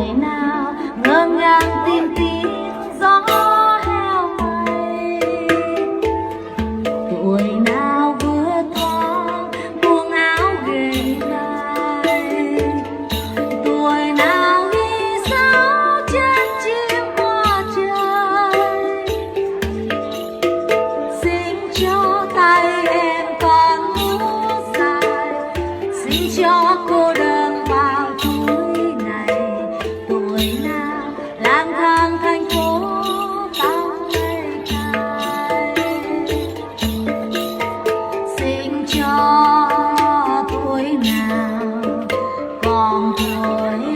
tuổi nào ngơ ngàng tìm tiếng gió heo mây, tuổi nào vừa thoáng buông áo ghềnh gai, tuổi nào ghi dấu chân chim hoa trời. Xin cho tay em còn ngủ dài, xin cho cô đơn vào tuổi này, tuổi nào lang thang thành phố tóc mây cài. Xin cho tuổi nào còn tuổi